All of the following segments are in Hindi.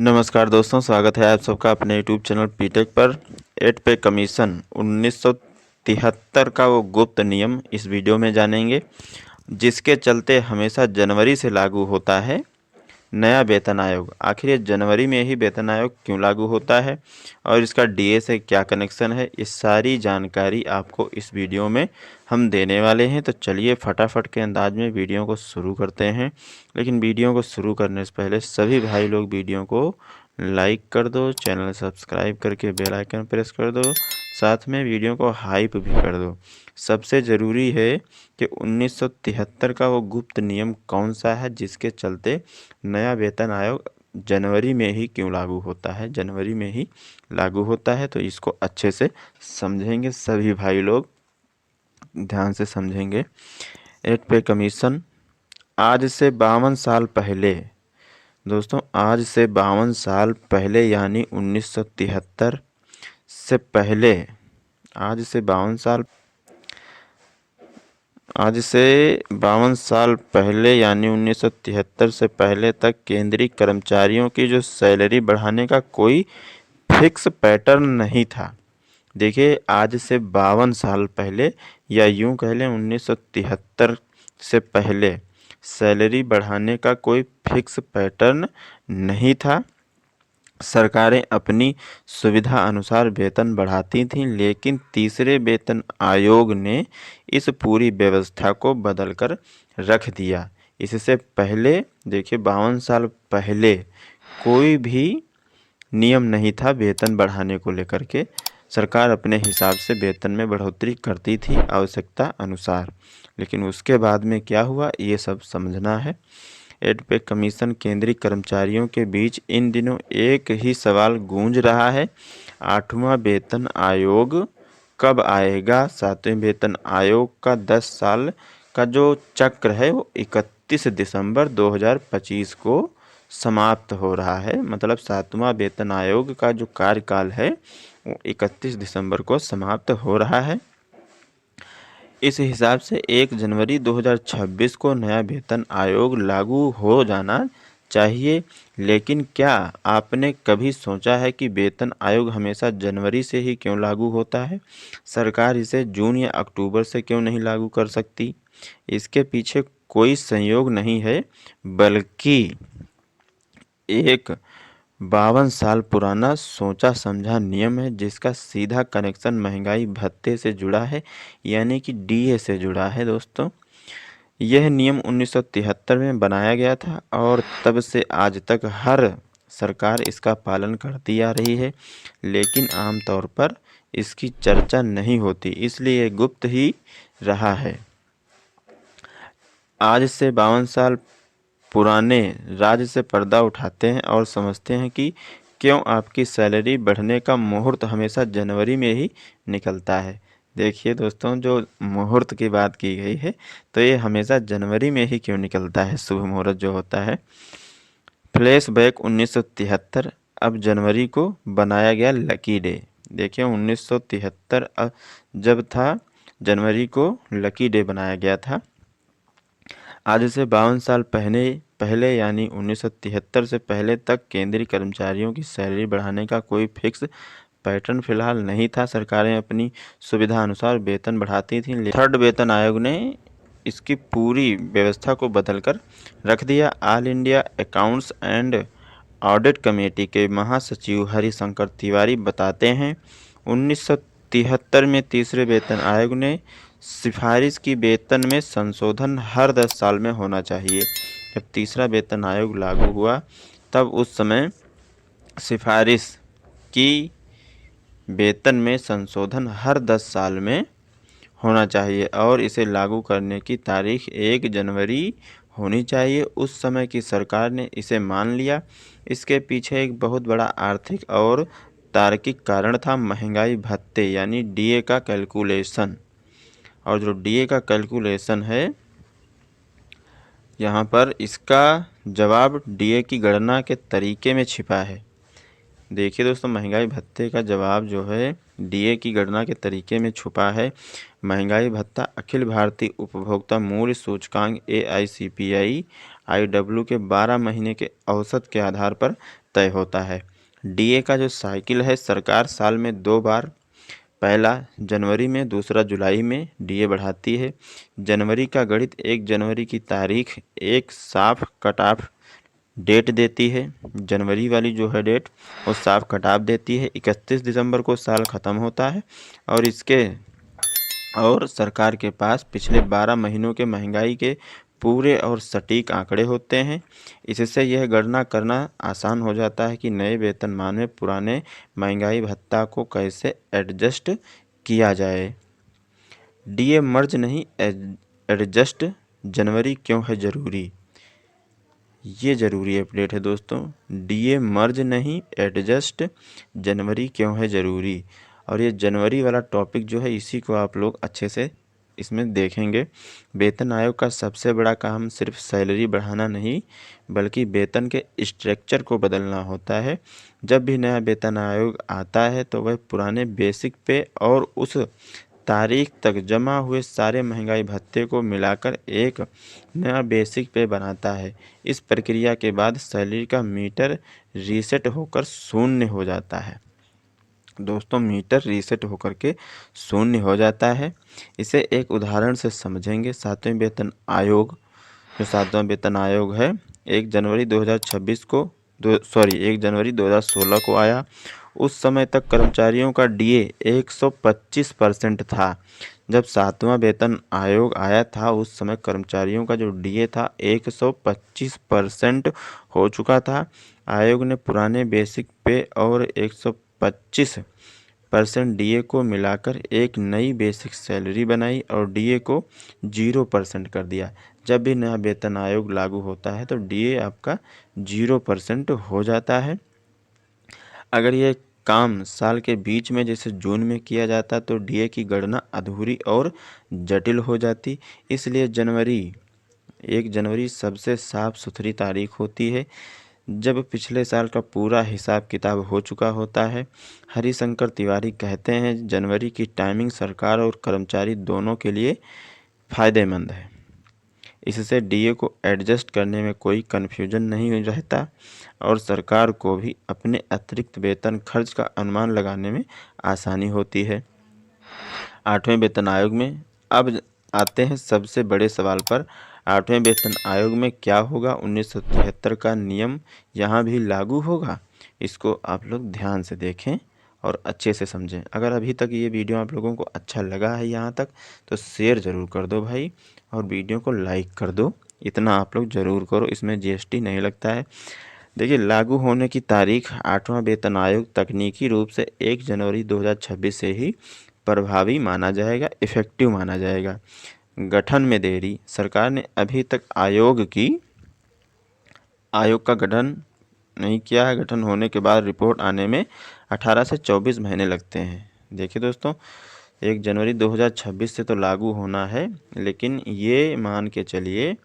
नमस्कार दोस्तों, स्वागत है आप सबका अपने यूट्यूब चैनल पीटेक पर। 8 पे कमीशन 1973 का वो गुप्त नियम इस वीडियो में जानेंगे, जिसके चलते हमेशा जनवरी से लागू होता है नया वेतन आयोग। आखिर ये जनवरी में ही वेतन आयोग क्यों लागू होता है और इसका डीए से क्या कनेक्शन है, इस सारी जानकारी आपको इस वीडियो में हम देने वाले हैं। तो चलिए फटाफट के अंदाज में वीडियो को शुरू करते हैं। लेकिन वीडियो को शुरू करने से पहले सभी भाई लोग वीडियो को लाइक कर दो, चैनल सब्सक्राइब करके बेल आइकन प्रेस कर दो, साथ में वीडियो को हाइप भी कर दो। सबसे ज़रूरी है कि 1973 का वो गुप्त नियम कौन सा है जिसके चलते नया वेतन आयोग जनवरी में ही क्यों लागू होता है, जनवरी में ही लागू होता है। तो इसको अच्छे से समझेंगे, सभी भाई लोग ध्यान से समझेंगे। 8 पे कमीशन आज से 52 साल पहले, दोस्तों आज से 52 साल पहले यानी 1973 से पहले, आज से 52 साल पहले यानी 1973 से पहले तक केंद्रीय कर्मचारियों की जो सैलरी बढ़ाने का कोई फिक्स पैटर्न नहीं था। देखिए, आज से 52 साल पहले या यूं कह लें 1973 से पहले सैलरी बढ़ाने का कोई फिक्स पैटर्न नहीं था। सरकारें अपनी सुविधा अनुसार वेतन बढ़ाती थीं, लेकिन तीसरे वेतन आयोग ने इस पूरी व्यवस्था को बदलकर रख दिया। इससे पहले देखिए 52 साल पहले कोई भी नियम नहीं था वेतन बढ़ाने को लेकर के। सरकार अपने हिसाब से वेतन में बढ़ोतरी करती थी आवश्यकता अनुसार। लेकिन उसके बाद में क्या हुआ, ये सब समझना है। 8 पे कमीशन केंद्रीय कर्मचारियों के बीच इन दिनों एक ही सवाल गूंज रहा है, 8वां वेतन आयोग कब आएगा। 7वें वेतन आयोग का 10 साल का जो चक्र है वो 31 दिसंबर 2025 को समाप्त हो रहा है। मतलब 7वां वेतन आयोग का जो कार्यकाल है वो 31 दिसंबर को समाप्त हो रहा है। इस हिसाब से 1 जनवरी 2026 को नया वेतन आयोग लागू हो जाना चाहिए। लेकिन क्या आपने कभी सोचा है कि वेतन आयोग हमेशा जनवरी से ही क्यों लागू होता है? सरकार इसे जून या अक्टूबर से क्यों नहीं लागू कर सकती? इसके पीछे कोई संयोग नहीं है, बल्कि एक 52 साल पुराना सोचा समझा नियम है, जिसका सीधा कनेक्शन महंगाई भत्ते से जुड़ा है, यानी कि डीए से जुड़ा है। दोस्तों, यह नियम 1973 में बनाया गया था और तब से आज तक हर सरकार इसका पालन करती आ रही है, लेकिन आमतौर पर इसकी चर्चा नहीं होती, इसलिए गुप्त ही रहा है। आज से 52 साल पुराने राज्य से पर्दा उठाते हैं और समझते हैं कि क्यों आपकी सैलरी बढ़ने का मुहूर्त हमेशा जनवरी में ही निकलता है। देखिए दोस्तों, जो मुहूर्त की बात की गई है तो ये हमेशा जनवरी में ही क्यों निकलता है, शुभ मुहूर्त जो होता है। फ्लैशबैक 1973, अब जनवरी को बनाया गया लकी डे। देखिए 1973 जब था, जनवरी को लकी डे बनाया गया था। आज से 52 साल पहले यानी 1973 से पहले तक केंद्रीय कर्मचारियों की सैलरी बढ़ाने का कोई फिक्स पैटर्न फिलहाल नहीं था। सरकारें अपनी सुविधा अनुसार वेतन बढ़ाती थीं, लेकिन थर्ड वेतन आयोग ने इसकी पूरी व्यवस्था को बदलकर रख दिया। All India accounts and audit committee के महासचिव हरिशंकर तिवारी बताते हैं, 1973 में तीसरे वेतन आयोग ने सिफारिश की वेतन में संशोधन हर 10 साल में होना चाहिए। जब तीसरा वेतन आयोग लागू हुआ तब उस समय सिफारिश की वेतन में संशोधन हर 10 साल में होना चाहिए और इसे लागू करने की तारीख 1 जनवरी होनी चाहिए। उस समय की सरकार ने इसे मान लिया। इसके पीछे एक बहुत बड़ा आर्थिक और तार्किक कारण था, महंगाई भत्ते यानी डीए का कैलकुलेशन। और जो डीए का कैलकुलेशन है, यहाँ पर इसका जवाब डीए की गणना के तरीके में छिपा है। देखिए दोस्तों, महंगाई भत्ते का जवाब जो है डीए की गणना के तरीके में छुपा है। महंगाई भत्ता अखिल भारतीय उपभोक्ता मूल्य सूचकांक AICPI IW के 12 महीने के औसत के आधार पर तय होता है। DA का जो साइकिल है, सरकार साल में 2 बार, पहला जनवरी में, दूसरा जुलाई में DA बढ़ाती है। जनवरी का गणित 1 जनवरी की तारीख एक साफ कट ऑफ डेट देती है। जनवरी वाली जो है डेट वो साफ कट ऑफ देती है। 31 दिसंबर को साल ख़त्म होता है और सरकार के पास पिछले 12 महीनों के महंगाई के पूरे और सटीक आंकड़े होते हैं। इससे यह गणना करना आसान हो जाता है कि नए वेतनमान में पुराने महंगाई भत्ता को कैसे एडजस्ट किया जाए। DA मर्ज नहीं एडजस्ट जनवरी क्यों है ज़रूरी? ये ज़रूरी अपडेट है दोस्तों। DA मर्ज नहीं एडजस्ट जनवरी क्यों है ज़रूरी। और ये जनवरी वाला टॉपिक जो है इसी को आप लोग अच्छे से इसमें देखेंगे। वेतन आयोग का सबसे बड़ा काम सिर्फ सैलरी बढ़ाना नहीं बल्कि वेतन के स्ट्रक्चर को बदलना होता है। जब भी नया वेतन आयोग आता है तो वह पुराने बेसिक पे और उस तारीख तक जमा हुए सारे महंगाई भत्ते को मिलाकर एक नया बेसिक पे बनाता है। इस प्रक्रिया के बाद सैलरी का मीटर रीसेट होकर शून्य हो जाता है। दोस्तों, मीटर रीसेट होकर के शून्य हो जाता है। इसे एक उदाहरण से समझेंगे। 7वें वेतन आयोग है 1 जनवरी 2016 को आया। उस समय तक कर्मचारियों का DA 125% था। जब 7वां वेतन आयोग आया था उस समय कर्मचारियों का जो DA था 125% हो चुका था। आयोग ने पुराने बेसिक पे और 125% DA को मिलाकर एक नई बेसिक सैलरी बनाई और DA को 0% कर दिया। जब भी नया वेतन आयोग लागू होता है तो DA आपका 0% हो जाता है। अगर ये काम साल के बीच में जैसे जून में किया जाता तो DA की गणना अधूरी और जटिल हो जाती। इसलिए 1 जनवरी सबसे साफ सुथरी तारीख होती है जब पिछले साल का पूरा हिसाब किताब हो चुका होता है। हरिशंकर तिवारी कहते हैं, जनवरी की टाइमिंग सरकार और कर्मचारी दोनों के लिए फ़ायदेमंद है। इससे DA को एडजस्ट करने में कोई कन्फ्यूजन नहीं रहता और सरकार को भी अपने अतिरिक्त वेतन खर्च का अनुमान लगाने में आसानी होती है। 8वें वेतन आयोग में अब आते हैं सबसे बड़े सवाल पर। 8वें वेतन आयोग में क्या होगा? 1973 का नियम यहाँ भी लागू होगा? इसको आप लोग ध्यान से देखें और अच्छे से समझें। अगर अभी तक ये वीडियो आप लोगों को अच्छा लगा है यहाँ तक तो शेयर ज़रूर कर दो भाई और वीडियो को लाइक कर दो। इतना आप लोग ज़रूर करो, इसमें GST नहीं लगता है। देखिए, लागू होने की तारीख 8वां वेतन आयोग तकनीकी रूप से 1 जनवरी 2026 से ही प्रभावी माना जाएगा, इफ़ेक्टिव माना जाएगा। गठन में देरी। सरकार ने अभी तक आयोग का गठन नहीं किया है। गठन होने के बाद रिपोर्ट आने में 18 से 24 महीने लगते हैं। देखिए दोस्तों, 1 जनवरी 2026 से तो लागू होना है, लेकिन ये मान के चलिए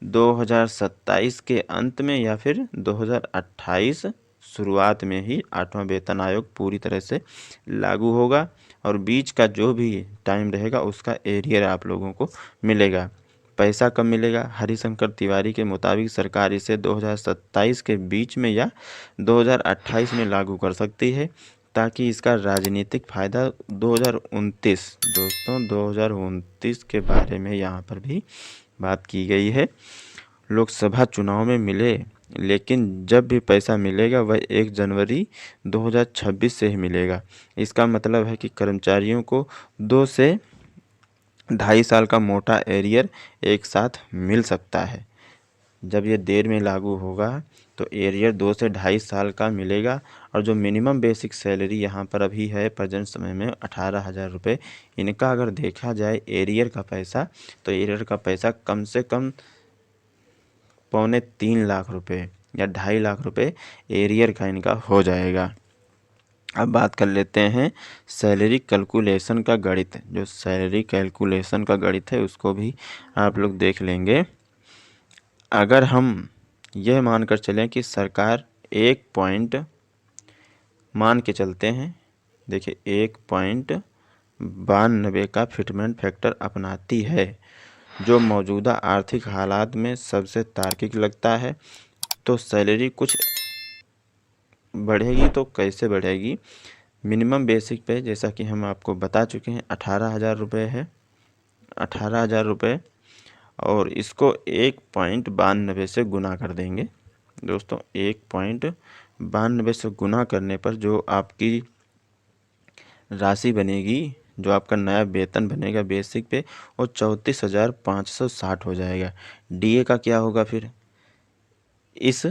2027 के अंत में या फिर 2028 शुरुआत में ही 8वां वेतन आयोग पूरी तरह से लागू होगा और बीच का जो भी टाइम रहेगा उसका एरियर आप लोगों को मिलेगा। पैसा कब मिलेगा? हरिशंकर तिवारी के मुताबिक सरकार इसे 2027 के बीच में या 2028 में लागू कर सकती है ताकि इसका राजनीतिक फ़ायदा 2029 के बारे में यहाँ पर भी बात की गई है, लोकसभा चुनाव में मिले। लेकिन जब भी पैसा मिलेगा वह 1 जनवरी 2026 से ही मिलेगा। इसका मतलब है कि कर्मचारियों को 2 से 2.5 साल का मोटा एरियर एक साथ मिल सकता है। जब ये देर में लागू होगा तो एरियर 2 से 2.5 साल का मिलेगा और जो मिनिमम बेसिक सैलरी यहाँ पर अभी है प्रेजेंट समय में 18,000 रुपये, इनका अगर देखा जाए एरियर का पैसा तो एरियर का पैसा कम से कम 2.25 लाख रुपये या 2.5 लाख रुपये एरियर का इनका हो जाएगा। अब बात कर लेते हैं सैलरी कैलकुलेशन का गणित। जो सैलरी कैलकुलेशन का गणित है उसको भी आप लोग देख लेंगे। अगर हम यह मानकर चलें कि सरकार 1 पॉइंट मान के चलते हैं, देखिए 1.92 का फिटमेंट फैक्टर अपनाती है जो मौजूदा आर्थिक हालात में सबसे तार्किक लगता है। तो सैलरी कुछ बढ़ेगी तो कैसे बढ़ेगी? मिनिमम बेसिक पे जैसा कि हम आपको बता चुके हैं 18,000 रुपये है, 18,000 रुपये, और इसको 1.92 से गुना कर देंगे दोस्तों। 1.92 से गुना करने पर जो आपकी राशि बनेगी, जो आपका नया वेतन बनेगा बेसिक पे, वो 34,560 हो जाएगा। डीए का क्या होगा फिर? इस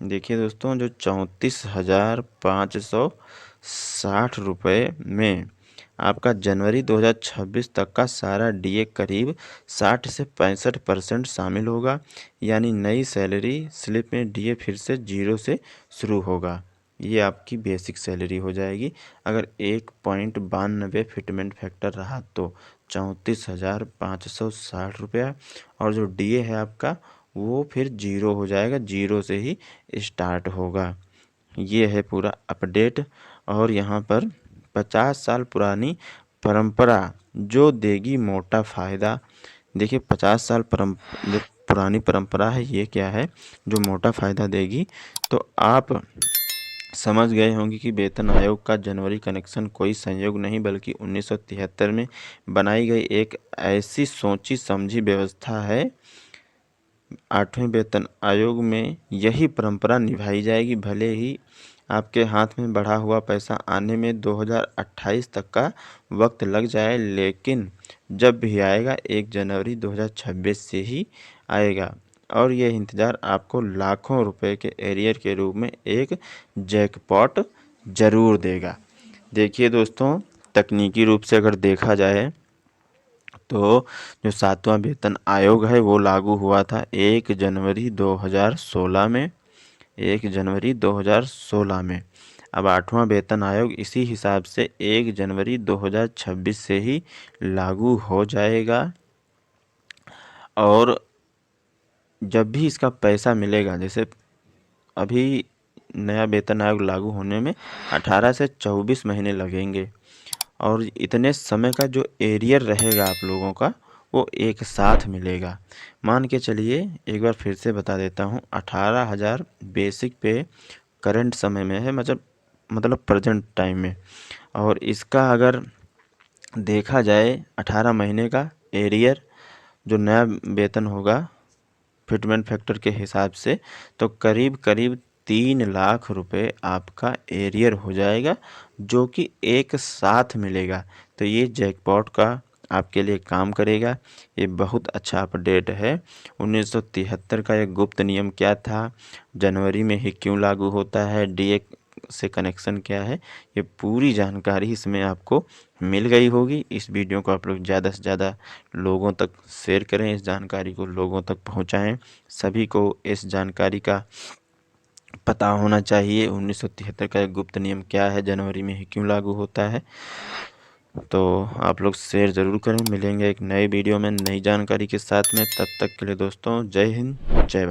देखिए दोस्तों, जो 34,560 रुपये में आपका जनवरी 2026 तक का सारा डीए करीब 60 से 65% शामिल होगा। यानी नई सैलरी स्लिप में डीए फिर से 0 से शुरू होगा। ये आपकी बेसिक सैलरी हो जाएगी अगर 1.92 फिटमेंट फैक्टर रहा तो 34,560 रुपया, और जो डीए है आपका वो फिर 0 हो जाएगा, 0 से ही स्टार्ट होगा। ये है पूरा अपडेट। और यहाँ पर 50 साल पुरानी परंपरा जो देगी मोटा फ़ायदा। देखिए 50 साल जो पुरानी परंपरा है ये क्या है जो मोटा फ़ायदा देगी? तो आप समझ गए होंगे कि वेतन आयोग का जनवरी कनेक्शन कोई संयोग नहीं बल्कि 1973 में बनाई गई एक ऐसी सोची समझी व्यवस्था है। 8वें वेतन आयोग में यही परंपरा निभाई जाएगी, भले ही आपके हाथ में बढ़ा हुआ पैसा आने में 2028 तक का वक्त लग जाए, लेकिन जब भी आएगा 1 जनवरी 2026 से ही आएगा। और ये इंतज़ार आपको लाखों रुपए के एरियर के रूप में एक जैकपॉट ज़रूर देगा। देखिए दोस्तों, तकनीकी रूप से अगर देखा जाए तो जो 7वां वेतन आयोग है वो लागू हुआ था 1 जनवरी 2016 में, 1 जनवरी 2016 में। अब 8वां वेतन आयोग इसी हिसाब से 1 जनवरी 2026 से ही लागू हो जाएगा। और जब भी इसका पैसा मिलेगा, जैसे अभी नया वेतन आयोग लागू होने में 18 से 24 महीने लगेंगे, और इतने समय का जो एरियर रहेगा आप लोगों का वो एक साथ मिलेगा। मान के चलिए, एक बार फिर से बता देता हूँ, 18,000 बेसिक पे करंट समय में है, मतलब प्रेजेंट टाइम में। और इसका अगर देखा जाए 18 महीने का एरियर जो नया वेतन होगा फिटमेंट फैक्टर के हिसाब से, तो करीब करीब 3 लाख रुपए आपका एरियर हो जाएगा, जो कि एक साथ मिलेगा। तो ये जैकपॉट का आपके लिए काम करेगा। ये बहुत अच्छा अपडेट है। 1973 का एक गुप्त नियम क्या था, जनवरी में ही क्यों लागू होता है, डीए से कनेक्शन क्या है, ये पूरी जानकारी इसमें आपको मिल गई होगी। इस वीडियो को आप लोग ज़्यादा से ज़्यादा लोगों तक शेयर करें, इस जानकारी को लोगों तक पहुंचाएं। सभी को इस जानकारी का पता होना चाहिए 1973 का एक गुप्त नियम क्या है, जनवरी में ही क्यों लागू होता है। तो आप लोग शेयर ज़रूर करें। मिलेंगे एक नए वीडियो में नई जानकारी के साथ में। तब तक के लिए दोस्तों, जय हिंद, जय भारत।